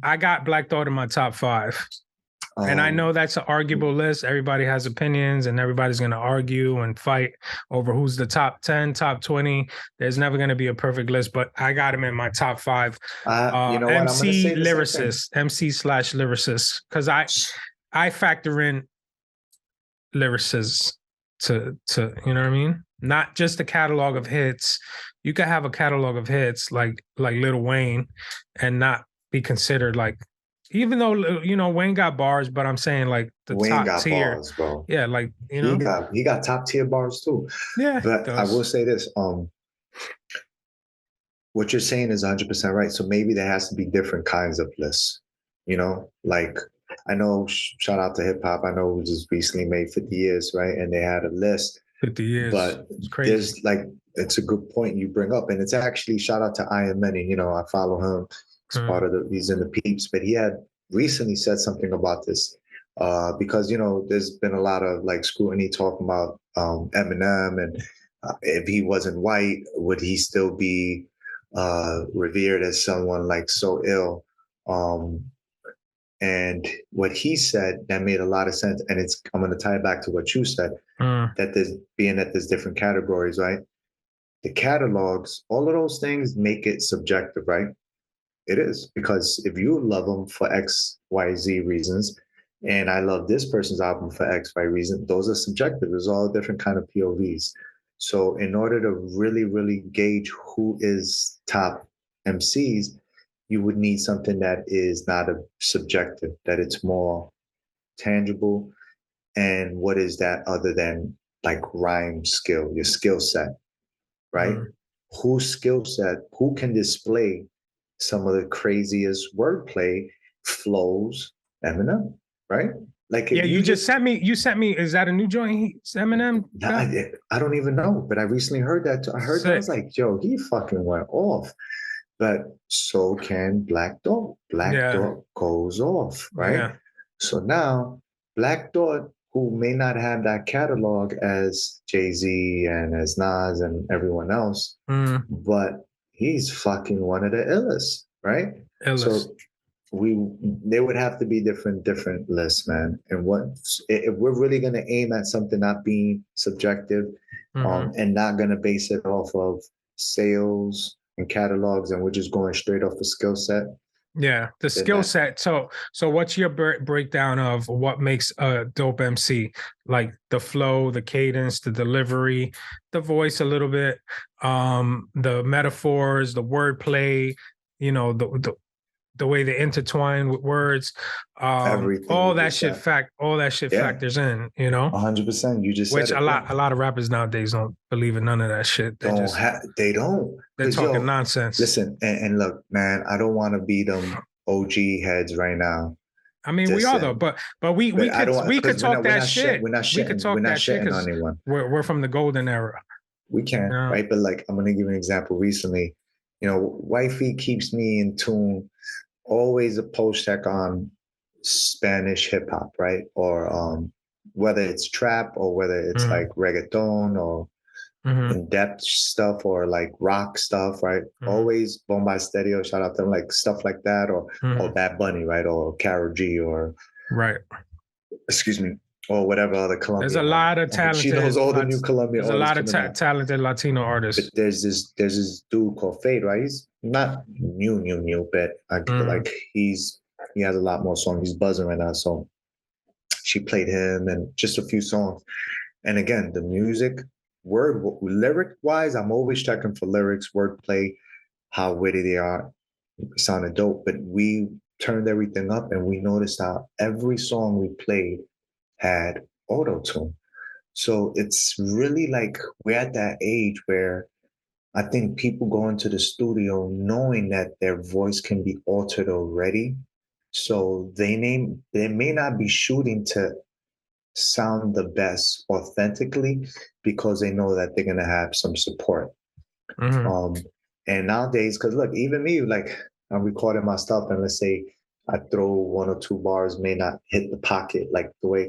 I got Black Thought in my top 5. And I know that's an arguable list. Everybody has opinions and everybody's going to argue and fight over who's the top 10, top 20. There's never going to be a perfect list, but I got him in my top 5. You know what? I'm going to say the same thing. MC/lyricist. Because I factor in lyricists to you know what I mean? Not just a catalog of hits. You could have a catalog of hits like Lil Wayne and not be considered like, even though, you know, Wayne got bars, but I'm saying like the Wayne top got tier. bars, bro. Yeah, like, you know. He got top tier bars too. Yeah. But I will say this, what you're saying is 100% right. So maybe there has to be different kinds of lists, you know, like I know, shout out to hip hop. I know we just recently made 50 years, right? And they had a list. 50 years. But there's like, it's a good point you bring up. And it's actually shout out to Iron Many. You know, I follow him. He's part of he's in the peeps, but he had recently said something about this because, you know, there's been a lot of like scrutiny talking about Eminem and if he wasn't white, would he still be revered as someone like so ill? And what he said, that made a lot of sense. And I'm going to tie it back to what you said, that there's different categories, right? The catalogs, all of those things make it subjective, right? It is, because if you love them for X, Y, Z reasons, and I love this person's album for X, Y reason, those are subjective. There's all different kind of POVs. So in order to really, really gauge who is top MCs, you would need something that is not a subjective, that it's more tangible. And what is that other than like rhyme skill, your skill set, right? Whose skill set, who can display some of the craziest wordplay flows? Eminem, right? Like, yeah, you sent me, is that a new joint? Eminem? I don't even know, but I recently heard that. I heard that. I was like, yo, he fucking went off. But so can Black Thought. Black Thought goes off, right? Yeah. So now Black Thought, who may not have that catalog as Jay-Z and as Nas and everyone else, but he's fucking one of the illest, right? So there would have to be different lists, man. And if we're really going to aim at something not being subjective, and not going to base it off of sales and catalogs, and we're just going straight off the skill set. Yeah, the skill set. So what's your breakdown of what makes a dope MC? Like the flow, the cadence, the delivery, the voice a little bit, the metaphors, the wordplay, you know, the way they intertwine with words, all that shit factors in, you know. 100%. You just said it, a lot of rappers nowadays don't believe in none of that shit. They don't. They're talking nonsense. Listen, and look, man, I don't want to be them OG heads right now. I mean, we are though, but we could talk that shit. We're not shitting on anyone. We're from the golden era. We can, right? But like, I'm gonna give you an example. Recently, you know, Wifey keeps me in tune. Always a post check on Spanish hip hop, right? Or whether it's trap or whether it's like reggaeton or in-depth stuff or like rock stuff, right? Always Bombay Stereo, shout out to them, like stuff like that, or Bad Bunny, right? Or Karol G, or excuse me, or whatever other Colombian. There's a lot of talented. She knows all the new Colombian. There's a lot of talented Latino artists. But there's this dude called Fade, right? He's not new, but like he has a lot more songs. He's buzzing right now. So she played him and just a few songs. And again, the music, lyric wise, I'm always checking for lyrics, wordplay, how witty they are. It sounded dope. But we turned everything up and we noticed how every song we played had auto-tune. So it's really like we're at that age where I think people go into the studio knowing that their voice can be altered already. So they may not be shooting to sound the best authentically because they know that they're going to have some support. And nowadays, because look, even me, like I'm recording my stuff and let's say I throw one or two bars, may not hit the pocket like the way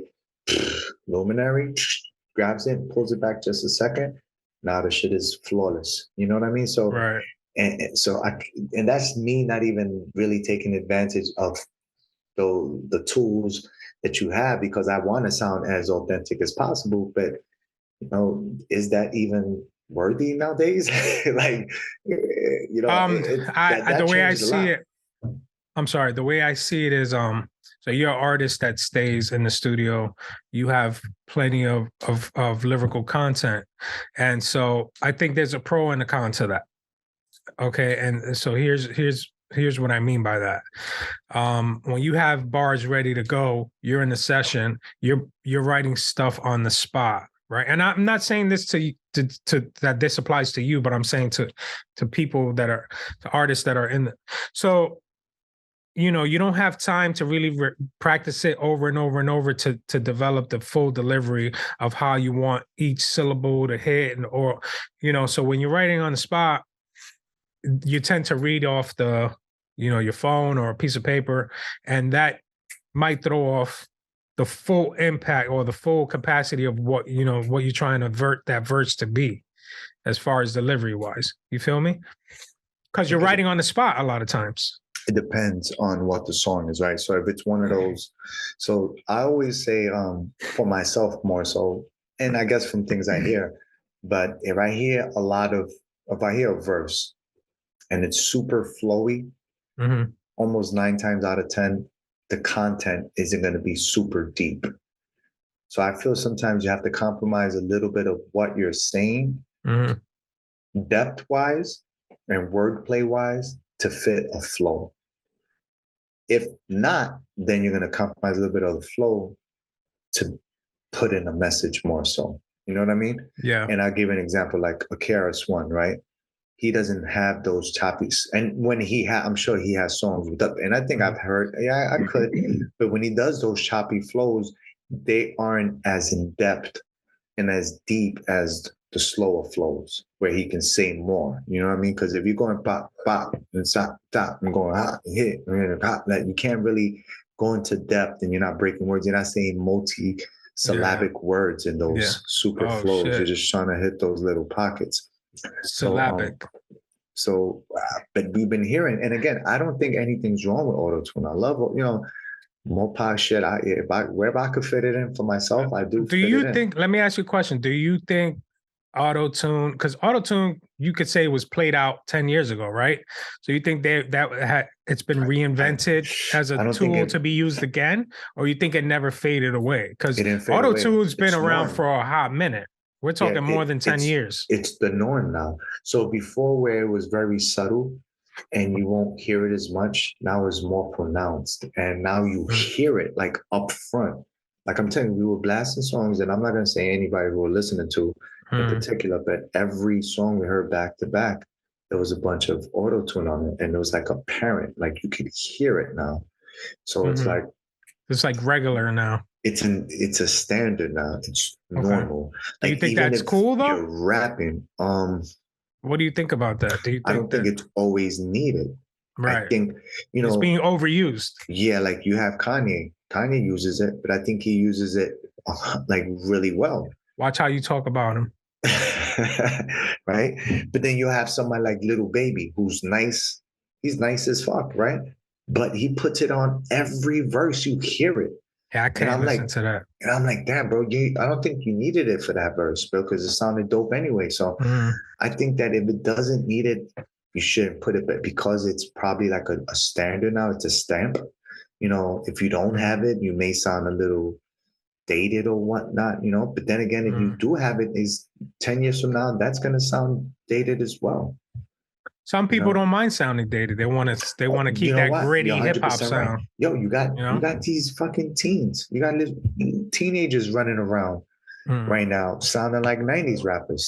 Luminary grabs it, pulls it back just a second. Now the shit is flawless. You know what I mean? So And so and that's me not even really taking advantage of the tools that you have, because I want to sound as authentic as possible. But is that even worthy nowadays? Like, The that way I changes a see lot. it, I'm sorry, the way I see it is so you're an artist that stays in the studio, you have plenty of lyrical content. And so I think there's a pro and a con to that. Okay. And so here's what I mean by that. When you have bars ready to go, you're in the session, you're writing stuff on the spot, right? And I'm not saying this to that this applies to you, but I'm saying to people that are to artists that are in the so you don't have time to really practice it over and over and over to develop the full delivery of how you want each syllable to hit or so when you're writing on the spot, you tend to read off your phone or a piece of paper, and that might throw off the full impact or the full capacity of what you're trying to avert that verse to be as far as delivery wise. You feel me? Because you're writing on the spot a lot of times. It depends on what the song is, right? So if it's one of those, so I always say for myself more so, and I guess from things I hear, but if I hear a verse and it's super flowy, almost 9 times out of 10, the content isn't going to be super deep. So I feel sometimes you have to compromise a little bit of what you're saying, depth wise and wordplay wise, to fit a flow. If not, then you're going to compromise a little bit of the flow to put in a message more so. You know what I mean? Yeah. And I'll give an example like a KRS-One, right? He doesn't have those choppy, and when I'm sure he has songs with that, and I think I've heard, yeah, I could, but when he does those choppy flows, they aren't as in depth and as deep as the slower flows where he can say more. You know what I mean? Because if you're going pop, pop, and stop, stop, and going hot, and hit, and pop, like you can't really go into depth, and you're not breaking words. You're not saying multi-syllabic words in those super flows. Shit. You're just trying to hit those little pockets. Syllabic. But we've been hearing, and again, I don't think anything's wrong with auto-tune. I love, more pop shit. Wherever I could fit it in for myself, I do. Do you think? Let me ask you a question. Do you think auto-tune? Because auto-tune, you could say, was played out 10 years ago, right? So you think it's been reinvented as a tool to be used again, or you think it never faded away? Because auto-tune's been around for a hot minute. We're talking more than 10 years. It's the norm now. So before, where it was very subtle and you won't hear it as much, now it's more pronounced. And now you hear it like up front. Like I'm telling you, we were blasting songs, and I'm not going to say anybody who we're listening to in particular, but every song we heard back to back, there was a bunch of auto-tune on it. And it was like apparent, like you could hear it now. So it's like regular now. It's a standard now. It's normal. Do you think that's cool though? You're rapping. What do you think about that? Do you think I don't think it's always needed. Right. I think it's being overused. Yeah, like you have Kanye. Kanye uses it, but I think he uses it like really well. Watch how you talk about him. Right? But then you have somebody like Little Baby, who's nice. He's nice as fuck, right? But he puts it on every verse. You hear it. Yeah, I can't listen to that. And I'm like, damn, bro, I don't think you needed it for that verse, bro, because it sounded dope anyway. So I think that if it doesn't need it, you shouldn't put it. But because it's probably like a standard now, it's a stamp. If you don't have it, you may sound a little dated or whatnot, But then again, if you do have it, is 10 years from now, that's going to sound dated as well. Some people don't mind sounding dated. They want to keep that gritty hip hop sound. Right. Yo, you got these fucking teens. You got teenagers running around right now sounding like 90s rappers.